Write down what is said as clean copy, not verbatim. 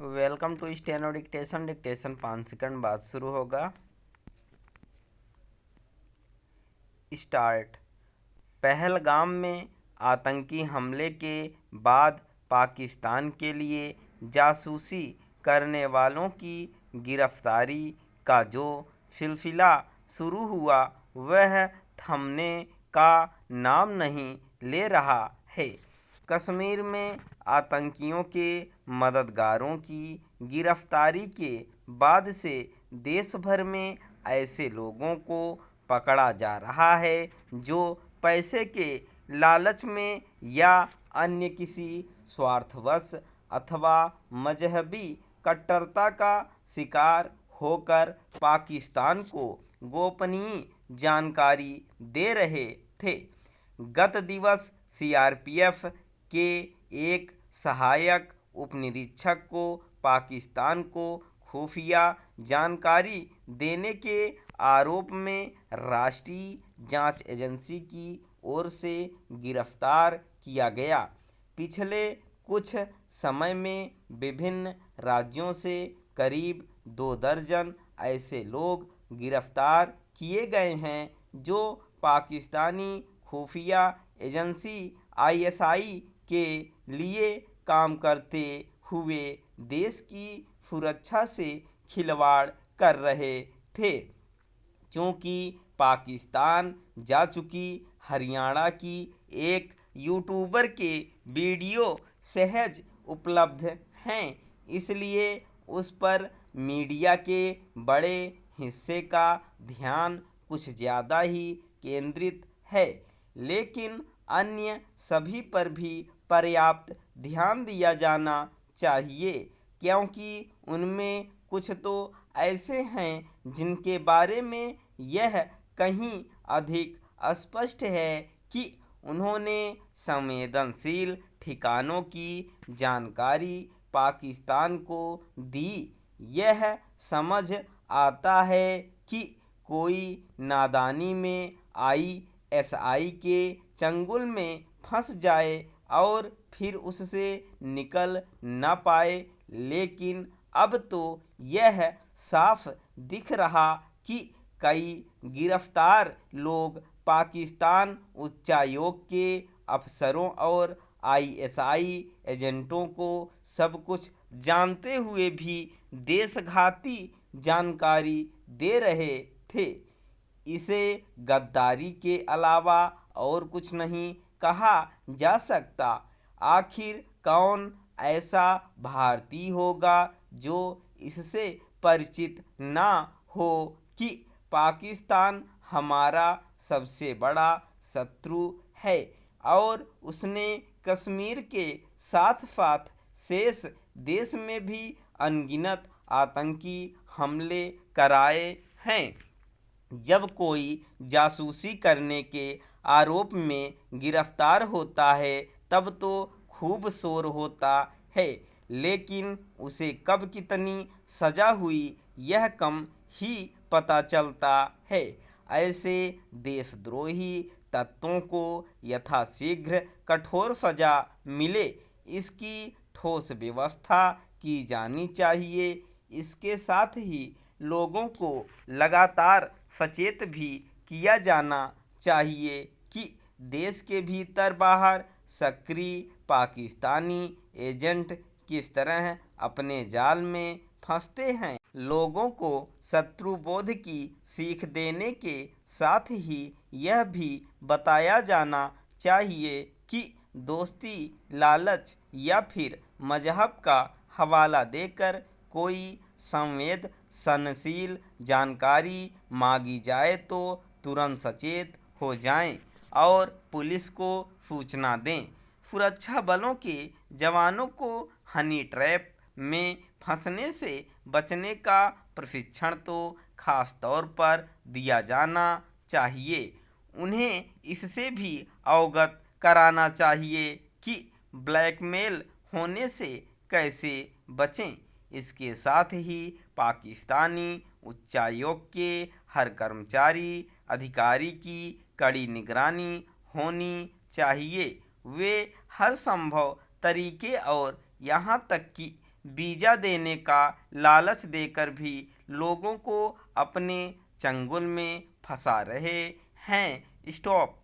Welcome to steno dictation. Dictation 5 second बाद शुरू होगा। स्टार्ट। पहलगाम में आतंकी हमले के बाद पाकिस्तान के लिए जासूसी करने वालों की गिरफ्तारी का जो सिलसिला शुरू हुआ वह थमने का नाम नहीं ले रहा है। कश्मीर में आतंकियों के मददगारों की गिरफ्तारी के बाद से देश भर में ऐसे लोगों को पकड़ा जा रहा है जो पैसे के लालच में या अन्य किसी स्वार्थवश अथवा मजहबी कट्टरता का शिकार होकर पाकिस्तान को गोपनीय जानकारी दे रहे थे। गत दिवस सीआरपीएफ के एक सहायक उपनिरीक्षक को पाकिस्तान को खुफिया जानकारी देने के आरोप में राष्ट्रीय जांच एजेंसी की ओर से गिरफ्तार किया गया। पिछले कुछ समय में विभिन्न राज्यों से करीब 2 दर्जन ऐसे लोग गिरफ्तार किए गए हैं जो पाकिस्तानी खुफिया एजेंसी आईएसआई के लिए काम करते हुए देश की सुरक्षा से खिलवाड़ कर रहे थे। चूँकि पाकिस्तान जा चुकी हरियाणा की एक यूट्यूबर के वीडियो सहज उपलब्ध हैं, इसलिए उस पर मीडिया के बड़े हिस्से का ध्यान कुछ ज़्यादा ही केंद्रित है, लेकिन अन्य सभी पर भी पर्याप्त ध्यान दिया जाना चाहिए, क्योंकि उनमें कुछ तो ऐसे हैं जिनके बारे में यह कहीं अधिक स्पष्ट है कि उन्होंने संवेदनशील ठिकानों की जानकारी पाकिस्तान को दी। यह समझ आता है कि कोई नादानी में आईएसआई के चंगुल में फंस जाए और फिर उससे निकल न पाए, लेकिन अब तो यह साफ दिख रहा कि कई गिरफ्तार लोग पाकिस्तान उच्चायोग के अफसरों और आईएसआई एजेंटों को सब कुछ जानते हुए भी देशघाती जानकारी दे रहे थे। इसे गद्दारी के अलावा और कुछ नहीं कहा जा सकता। आखिर कौन ऐसा भारतीय होगा जो इससे परिचित ना हो कि पाकिस्तान हमारा सबसे बड़ा शत्रु है और उसने कश्मीर के साथ साथ शेष देश में भी अनगिनत आतंकी हमले कराए हैं। जब कोई जासूसी करने के आरोप में गिरफ्तार होता है तब तो खूब शोर होता है, लेकिन उसे कब कितनी सजा हुई यह कम ही पता चलता है। ऐसे देशद्रोही तत्वों को यथाशीघ्र कठोर सजा मिले, इसकी ठोस व्यवस्था की जानी चाहिए। इसके साथ ही लोगों को लगातार सचेत भी किया जाना चाहिए कि देश के भीतर बाहर सक्रिय पाकिस्तानी एजेंट किस तरह अपने जाल में फंसते हैं। लोगों को शत्रुबोध की सीख देने के साथ ही यह भी बताया जाना चाहिए कि दोस्ती, लालच या फिर मजहब का हवाला देकर कोई संवेदनशील जानकारी मांगी जाए तो तुरंत सचेत हो जाएं और पुलिस को सूचना दें। सुरक्षा बलों के जवानों को हनी ट्रैप में फंसने से बचने का प्रशिक्षण तो खास तौर पर दिया जाना चाहिए। उन्हें इससे भी अवगत कराना चाहिए कि ब्लैकमेल होने से कैसे बचें। इसके साथ ही पाकिस्तानी उच्चायोग के हर कर्मचारी अधिकारी की कड़ी निगरानी होनी चाहिए। वे हर संभव तरीके और यहाँ तक कि वीजा देने का लालच देकर भी लोगों को अपने चंगुल में फंसा रहे हैं। स्टॉप।